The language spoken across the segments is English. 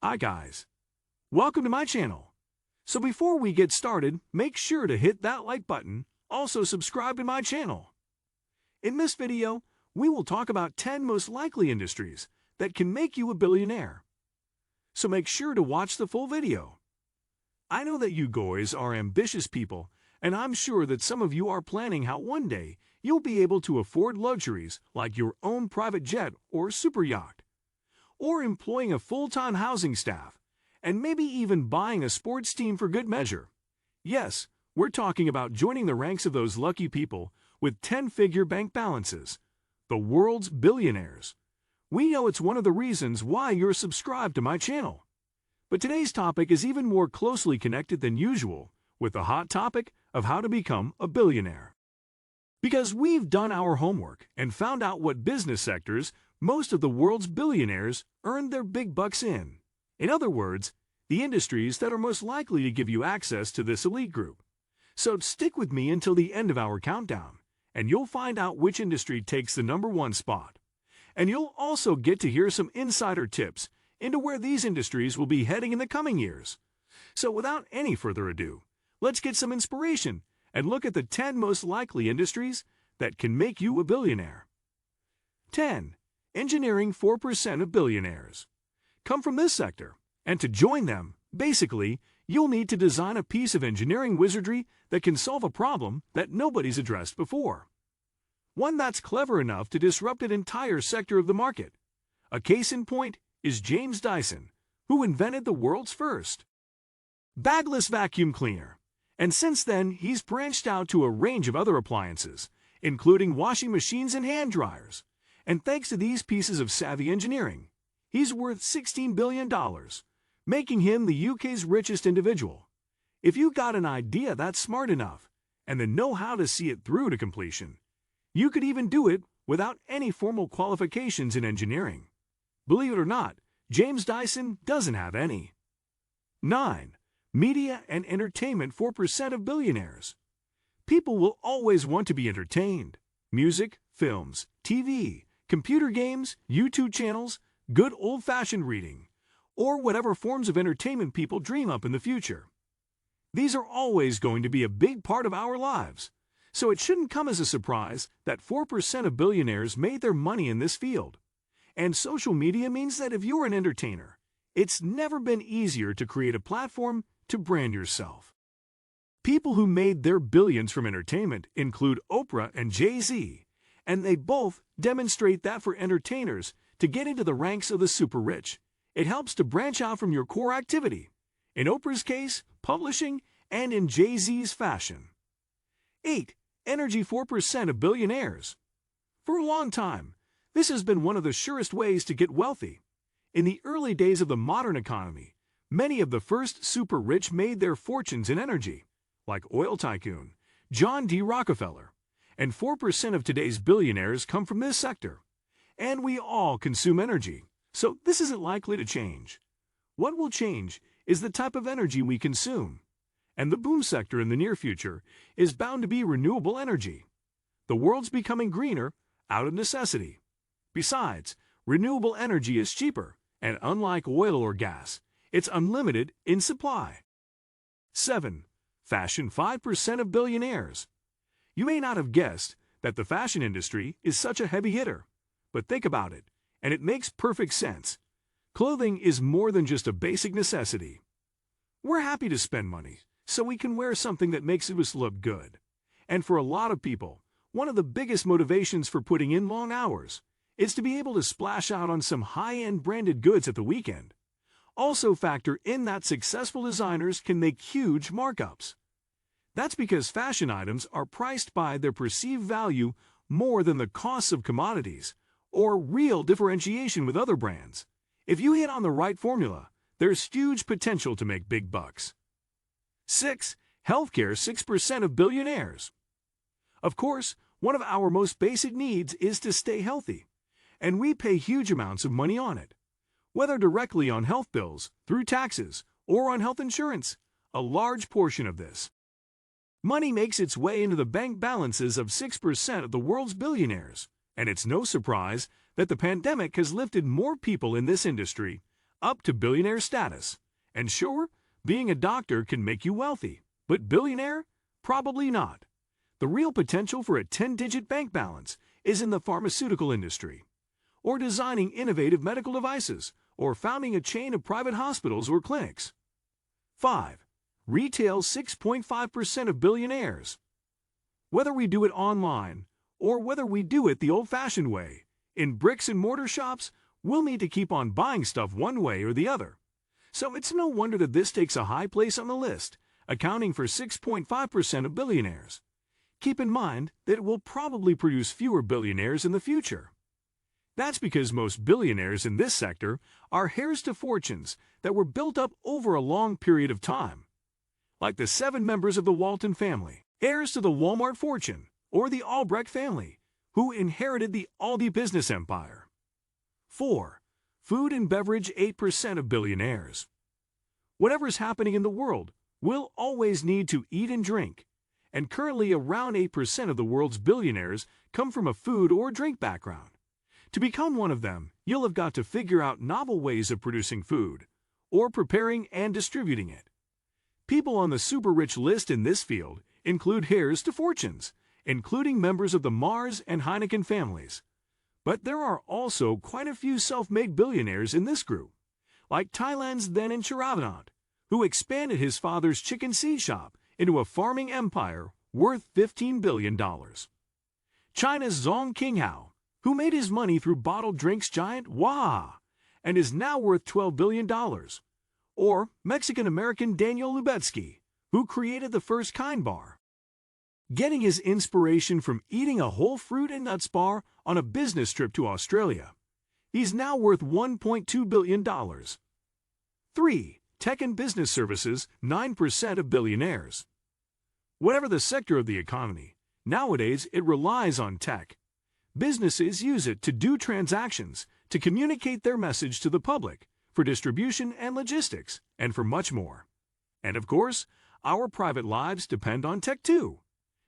Hi guys, welcome to my channel. So before we get started, make sure to hit that like button, also subscribe to my channel. In this video, we will talk about 10 most likely industries that can make you a billionaire. So make sure to watch the full video. I know that you guys are ambitious people, and I'm sure that some of you are planning how one day you'll be able to afford luxuries like your own private jet or super yacht, or employing a full-time housing staff, and maybe even buying a sports team for good measure. Yes, we're talking about joining the ranks of those lucky people with 10-figure bank balances, the world's billionaires. We know it's one of the reasons why you're subscribed to my channel. But today's topic is even more closely connected than usual with the hot topic of how to become a billionaire. Because we've done our homework and found out what business sectors most of the world's billionaires earned their big bucks in. In other words, the industries that are most likely to give you access to this elite group. So stick with me until the end of our countdown, and you'll find out which industry takes the #1 spot. And you'll also get to hear some insider tips into where these industries will be heading in the coming years. So without any further ado, let's get some inspiration and look at the 10 most likely industries that can make you a billionaire. 10. Engineering. 4% of billionaires come from this sector, and to join them, basically, you'll need to design a piece of engineering wizardry that can solve a problem that nobody's addressed before. One that's clever enough to disrupt an entire sector of the market. A case in point is James Dyson, who invented the world's first bagless vacuum cleaner. And since then, he's branched out to a range of other appliances, including washing machines and hand dryers. And thanks to these pieces of savvy engineering, he's worth $16 billion, making him the UK's richest individual. If you got an idea that's smart enough, and then know how to see it through to completion, you could even do it without any formal qualifications in engineering. Believe it or not, James Dyson doesn't have any. 9. Media and entertainment. 4% of billionaires. People will always want to be entertained. Music, films, TV, computer games, YouTube channels, good old-fashioned reading, or whatever forms of entertainment people dream up in the future. These are always going to be a big part of our lives, so it shouldn't come as a surprise that 4% of billionaires made their money in this field. And social media means that if you're an entertainer, it's never been easier to create a platform to brand yourself. People who made their billions from entertainment include Oprah and Jay-Z, and they both demonstrate that for entertainers to get into the ranks of the super rich, it helps to branch out from your core activity. In Oprah's case, publishing, and in Jay-Z's fashion. 8. Energy. 4% of billionaires. For a long time, this has been one of the surest ways to get wealthy. In the early days of the modern economy, many of the first super rich made their fortunes in energy, like oil tycoon John D. Rockefeller. And 4% of today's billionaires come from this sector. And we all consume energy, so this isn't likely to change. What will change is the type of energy we consume. And the boom sector in the near future is bound to be renewable energy. The world's becoming greener out of necessity. Besides, renewable energy is cheaper, and unlike oil or gas, it's unlimited in supply. 7. Fashion. 5% of billionaires. You may not have guessed that the fashion industry is such a heavy hitter, but think about it, and it makes perfect sense. Clothing is more than just a basic necessity. We're happy to spend money so we can wear something that makes us look good. And for a lot of people, one of the biggest motivations for putting in long hours is to be able to splash out on some high-end branded goods at the weekend. Also factor in that successful designers can make huge markups. That's because fashion items are priced by their perceived value more than the costs of commodities or real differentiation with other brands. If you hit on the right formula, there's huge potential to make big bucks. 6. Healthcare. 6% of billionaires. Of course, one of our most basic needs is to stay healthy, and we pay huge amounts of money on it. Whether directly on health bills, through taxes, or on health insurance, a large portion of this money makes its way into the bank balances of 6% of the world's billionaires, and it's no surprise that the pandemic has lifted more people in this industry up to billionaire status. And sure, being a doctor can make you wealthy, but billionaire? Probably not. The real potential for a 10-digit bank balance is in the pharmaceutical industry, or designing innovative medical devices, or founding a chain of private hospitals or clinics. 5. Retail 6.5% of billionaires. Whether we do it online, or whether we do it the old-fashioned way, in bricks and mortar shops, we'll need to keep on buying stuff one way or the other. So it's no wonder that this takes a high place on the list, accounting for 6.5% of billionaires. Keep in mind that it will probably produce fewer billionaires in the future. That's because most billionaires in this sector are heirs to fortunes that were built up over a long period of time. Like the 7 members of the Walton family, heirs to the Walmart fortune, or the Albrecht family, who inherited the Aldi business empire. 4. Food and beverage 8% of billionaires. Whatever's happening in the world, we'll always need to eat and drink. And currently around 8% of the world's billionaires come from a food or drink background. To become one of them, you'll have got to figure out novel ways of producing food, or preparing and distributing it. People on the super-rich list in this field include heirs to fortunes, including members of the Mars and Heineken families. But there are also quite a few self-made billionaires in this group, like Thailand's then Chiravanant, who expanded his father's chicken seed shop into a farming empire worth $15 billion. China's Zhong Qinghao, who made his money through bottled drinks giant Waha and is now worth $12 billion. Or Mexican-American Daniel Lubetzky, who created the first Kind bar. Getting his inspiration from eating a whole fruit and nuts bar on a business trip to Australia. He's now worth $1.2 billion. 3. Tech and business services, 9% of billionaires. Whatever the sector of the economy, nowadays it relies on tech. Businesses use it to do transactions, to communicate their message to the public, for distribution and logistics, and for much more. And of course, our private lives depend on tech too.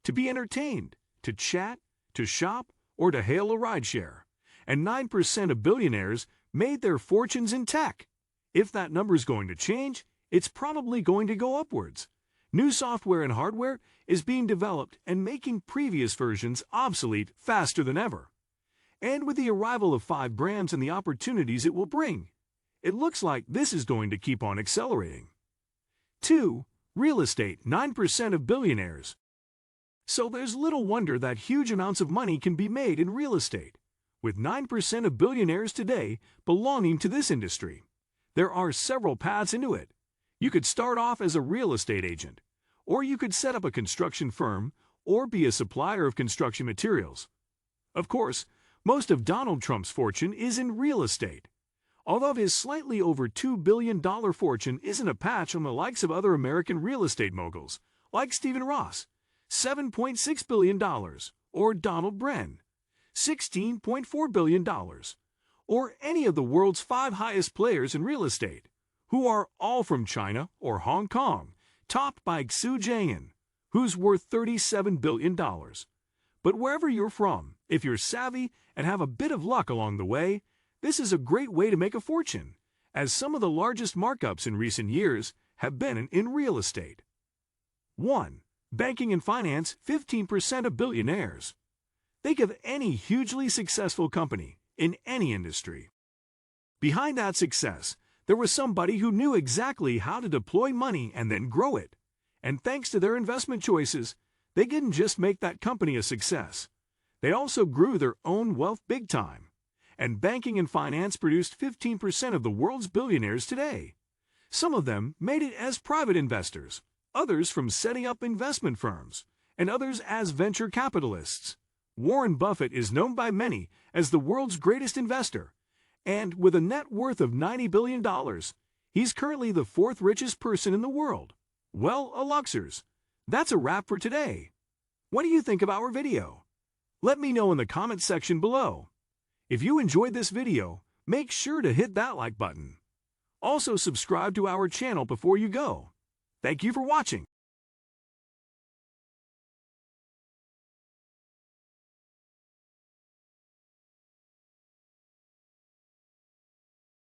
To be entertained, to chat, to shop, or to hail a rideshare. And 9% of billionaires made their fortunes in tech. If that number's going to change, it's probably going to go upwards. New software and hardware is being developed and making previous versions obsolete faster than ever. And with the arrival of 5 brands and the opportunities it will bring, it looks like this is going to keep on accelerating. 2. Real estate, 9% of billionaires. So there's little wonder that huge amounts of money can be made in real estate, with 9% of billionaires today belonging to this industry. There are several paths into it. You could start off as a real estate agent, or you could set up a construction firm, or be a supplier of construction materials. Of course, most of Donald Trump's fortune is in real estate, although his slightly over $2 billion fortune isn't a patch on the likes of other American real estate moguls, like Stephen Ross, $7.6 billion, or Donald Bren, $16.4 billion, or any of the world's 5 highest players in real estate, who are all from China or Hong Kong, topped by Xu Jian, who's worth $37 billion. But wherever you're from, if you're savvy and have a bit of luck along the way, this is a great way to make a fortune, as some of the largest markups in recent years have been in real estate. 1. Banking and finance, 15% of billionaires. Think of any hugely successful company in any industry. Behind that success, there was somebody who knew exactly how to deploy money and then grow it. And thanks to their investment choices, they didn't just make that company a success. They also grew their own wealth big time. And banking and finance produced 15% of the world's billionaires today. Some of them made it as private investors, others from setting up investment firms, and others as venture capitalists. Warren Buffett is known by many as the world's greatest investor, and with a net worth of $90 billion, he's currently the 4th richest person in the world. Well, Aluxers, that's a wrap for today. What do you think of our video? Let me know in the comments section below. If you enjoyed this video, make sure to hit that like button. Also subscribe to our channel before you go. Thank you for watching.